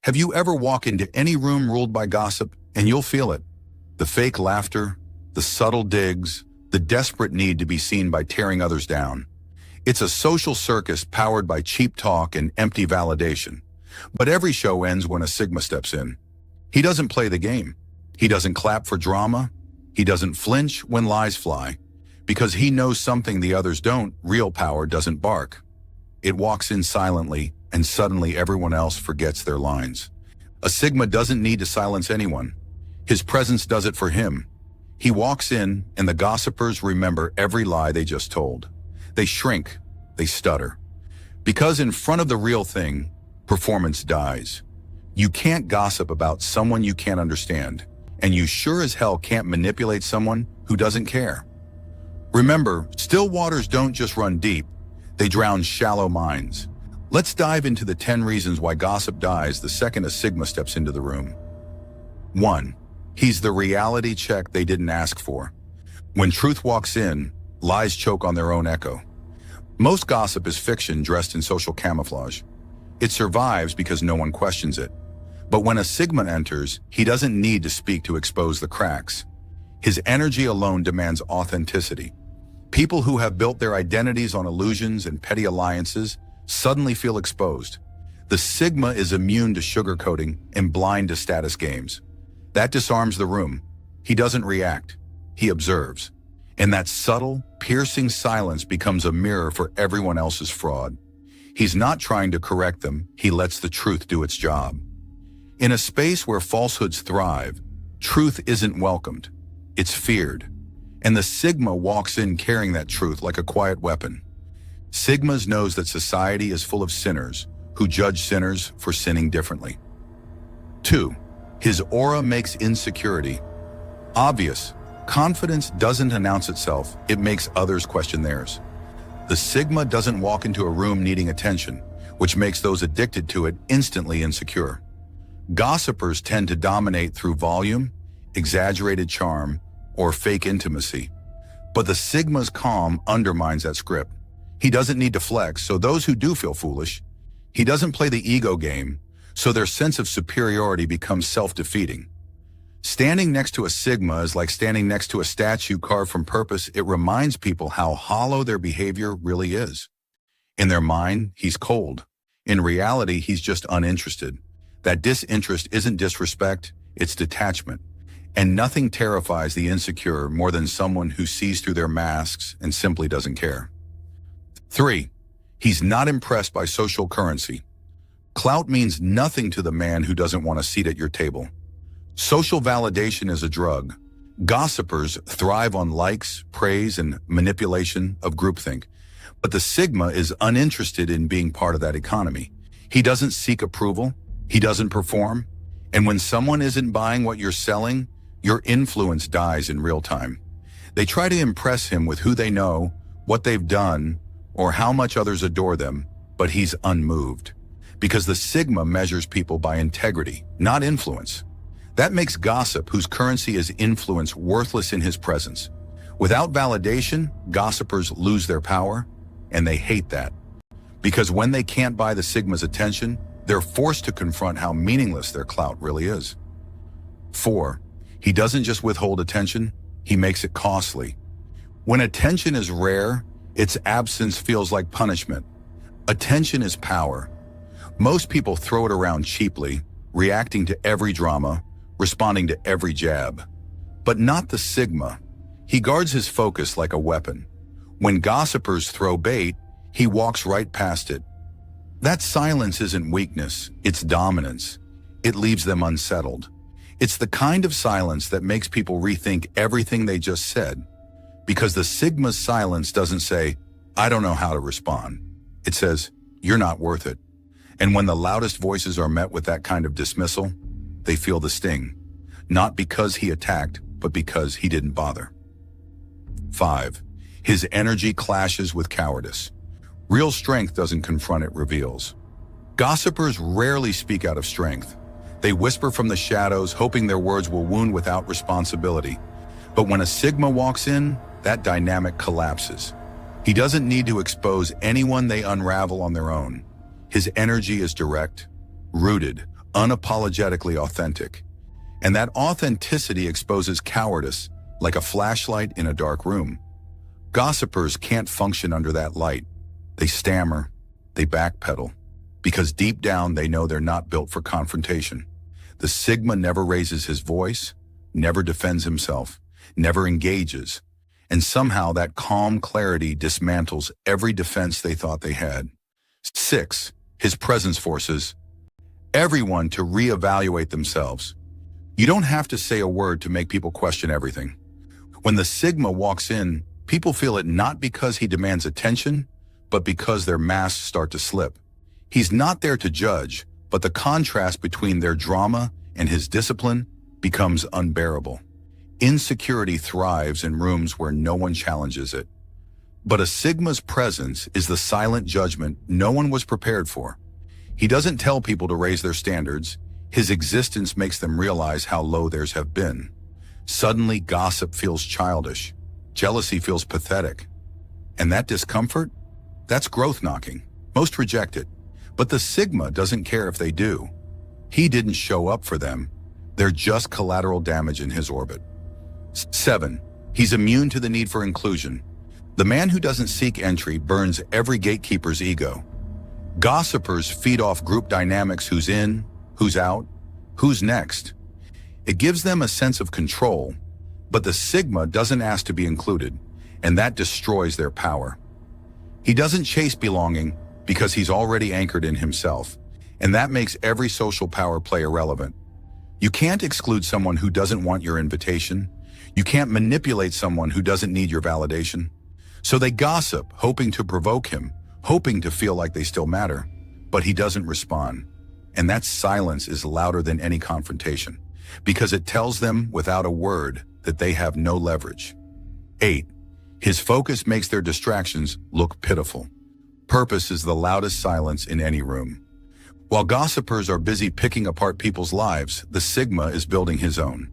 Have you ever walked into any room ruled by gossip and you'll feel it? The fake laughter, the subtle digs, the desperate need to be seen by tearing others down. It's a social circus powered by cheap talk and empty validation. But every show ends when a Sigma steps in. He doesn't play the game. He doesn't clap for drama. He doesn't flinch when lies fly. Because he knows something the others don't, real power doesn't bark. It walks in silently, and suddenly everyone else forgets their lines. A Sigma doesn't need to silence anyone. His presence does it for him. He walks in, and the gossipers remember every lie they just told. They shrink, they stutter. Because in front of the real thing, performance dies. You can't gossip about someone you can't understand, and you sure as hell can't manipulate someone who doesn't care. Remember, still waters don't just run deep, they drown shallow minds. Let's dive into the 10 reasons why gossip dies the second a Sigma steps into the room. 1. He's the reality check they didn't ask for. When truth walks in, lies choke on their own echo. Most gossip is fiction dressed in social camouflage. It survives because no one questions it. But when a Sigma enters, he doesn't need to speak to expose the cracks. His energy alone demands authenticity. People who have built their identities on illusions and petty alliances suddenly feel exposed. The Sigma is immune to sugarcoating and blind to status games. That disarms the room. He doesn't react. He observes. And that subtle, piercing silence becomes a mirror for everyone else's fraud. He's not trying to correct them. He lets the truth do its job. In a space where falsehoods thrive, truth isn't welcomed. It's feared. And the Sigma walks in carrying that truth like a quiet weapon. Sigmas knows that society is full of sinners who judge sinners for sinning differently. 2. His aura makes insecurity obvious. Confidence doesn't announce itself, it makes others question theirs. The Sigma doesn't walk into a room needing attention, which makes those addicted to it instantly insecure. Gossipers tend to dominate through volume, exaggerated charm, or fake intimacy. But the Sigma's calm undermines that script. He doesn't need to flex, so those who do feel foolish. He doesn't play the ego game, so their sense of superiority becomes self-defeating. Standing next to a Sigma is like standing next to a statue carved from purpose. It reminds people how hollow their behavior really is. In their mind, he's cold. In reality, he's just uninterested. That disinterest isn't disrespect, it's detachment. And nothing terrifies the insecure more than someone who sees through their masks and simply doesn't care. 3. He's not impressed by social currency. Clout means nothing to the man who doesn't want a seat at your table. Social validation is a drug. Gossipers thrive on likes, praise, and manipulation of groupthink. But the Sigma is uninterested in being part of that economy. He doesn't seek approval. He doesn't perform. And when someone isn't buying what you're selling, your influence dies in real time. They try to impress him with who they know, what they've done, or how much others adore them, but he's unmoved. Because the Sigma measures people by integrity, not influence. That makes gossip, whose currency is influence, worthless in his presence. Without validation, gossipers lose their power, and they hate that. Because when they can't buy the Sigma's attention, they're forced to confront how meaningless their clout really is. 4. He doesn't just withhold attention, he makes it costly. When attention is rare, its absence feels like punishment. Attention is power. Most people throw it around cheaply, reacting to every drama, responding to every jab. But not the Sigma. He guards his focus like a weapon. When gossipers throw bait, he walks right past it. That silence isn't weakness, it's dominance. It leaves them unsettled. It's the kind of silence that makes people rethink everything they just said. Because the Sigma's silence doesn't say, "I don't know how to respond." It says, "You're not worth it." And when the loudest voices are met with that kind of dismissal, they feel the sting. Not because he attacked, but because he didn't bother. 5. His energy clashes with cowardice. Real strength doesn't confront, it reveals. Gossipers rarely speak out of strength. They whisper from the shadows, hoping their words will wound without responsibility. But when a Sigma walks in, that dynamic collapses. He doesn't need to expose anyone, they unravel on their own. His energy is direct, rooted, unapologetically authentic. And that authenticity exposes cowardice like a flashlight in a dark room. Gossipers can't function under that light. They stammer, they backpedal, because deep down they know they're not built for confrontation. The Sigma never raises his voice, never defends himself, never engages, and somehow that calm clarity dismantles every defense they thought they had. 6. His presence forces everyone to reevaluate themselves. You don't have to say a word to make people question everything. When the Sigma walks in, people feel it not because he demands attention, but because their masks start to slip. He's not there to judge, but the contrast between their drama and his discipline becomes unbearable. Insecurity thrives in rooms where no one challenges it. But a Sigma's presence is the silent judgment no one was prepared for. He doesn't tell people to raise their standards. His existence makes them realize how low theirs have been. Suddenly, gossip feels childish. Jealousy feels pathetic. And that discomfort? That's growth knocking. Most reject it. But the Sigma doesn't care if they do. He didn't show up for them. They're just collateral damage in his orbit. 7. He's immune to the need for inclusion. The man who doesn't seek entry burns every gatekeeper's ego. Gossipers feed off group dynamics: who's in, who's out, who's next. It gives them a sense of control, but the Sigma doesn't ask to be included, and that destroys their power. He doesn't chase belonging because he's already anchored in himself, and that makes every social power play irrelevant. You can't exclude someone who doesn't want your invitation. You can't manipulate someone who doesn't need your validation. So they gossip, hoping to provoke him, hoping to feel like they still matter, but he doesn't respond. And that silence is louder than any confrontation, because it tells them without a word that they have no leverage. 8. His focus makes their distractions look pitiful. Purpose is the loudest silence in any room. While gossipers are busy picking apart people's lives, the Sigma is building his own.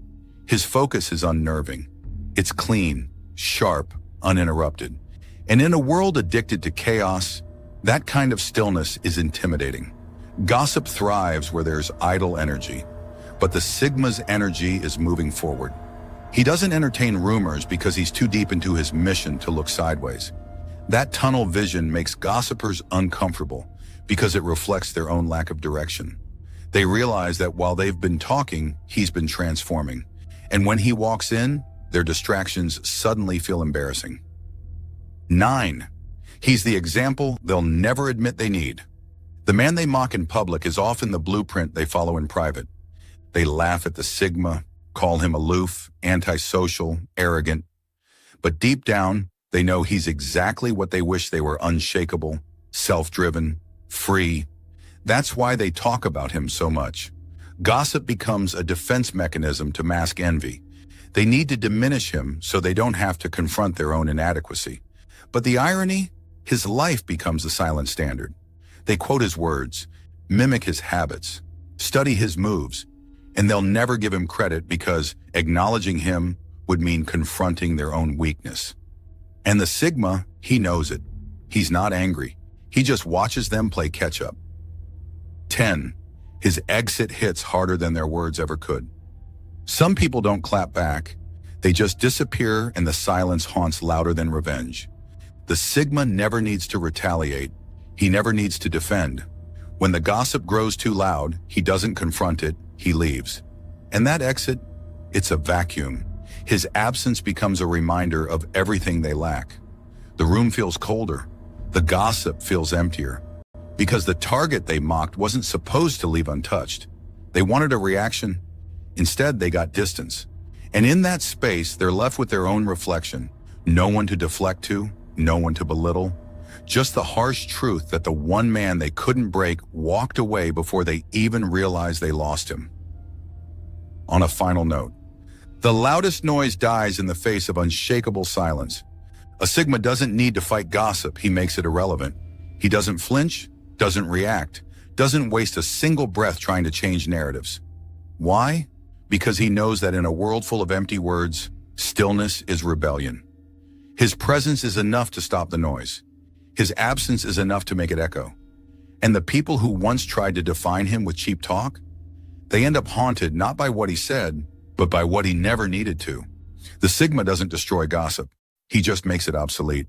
His focus is unnerving. It's clean, sharp, uninterrupted. And in a world addicted to chaos, that kind of stillness is intimidating. Gossip thrives where there's idle energy, but the Sigma's energy is moving forward. He doesn't entertain rumors because he's too deep into his mission to look sideways. That tunnel vision makes gossipers uncomfortable because it reflects their own lack of direction. They realize that while they've been talking, he's been transforming. And when he walks in, their distractions suddenly feel embarrassing. 9. He's the example they'll never admit they need. The man they mock in public is often the blueprint they follow in private. They laugh at the Sigma, call him aloof, antisocial, arrogant. But deep down, they know he's exactly what they wish they were: unshakable, self-driven, free. That's why they talk about him so much. Gossip becomes a defense mechanism to mask envy. They need to diminish him so they don't have to confront their own inadequacy. But the irony? His life becomes the silent standard. They quote his words, mimic his habits, study his moves, and they'll never give him credit because acknowledging him would mean confronting their own weakness. And the Sigma, he knows it. He's not angry. He just watches them play catch-up. 10. His exit hits harder than their words ever could. Some people don't clap back. They just disappear, and the silence haunts louder than revenge. The Sigma never needs to retaliate. He never needs to defend. When the gossip grows too loud, he doesn't confront it, he leaves. And that exit, it's a vacuum. His absence becomes a reminder of everything they lack. The room feels colder. The gossip feels emptier. Because the target they mocked wasn't supposed to leave untouched. They wanted a reaction. Instead, they got distance. And in that space, they're left with their own reflection. No one to deflect to, no one to belittle. Just the harsh truth that the one man they couldn't break walked away before they even realized they lost him. On a final note, the loudest noise dies in the face of unshakable silence. A Sigma doesn't need to fight gossip, he makes it irrelevant. He doesn't flinch, doesn't react, doesn't waste a single breath trying to change narratives. Why? Because he knows that in a world full of empty words, stillness is rebellion. His presence is enough to stop the noise. His absence is enough to make it echo. And the people who once tried to define him with cheap talk, They end up haunted not by what he said, but by what he never needed to. The Sigma doesn't destroy gossip. He just makes it obsolete.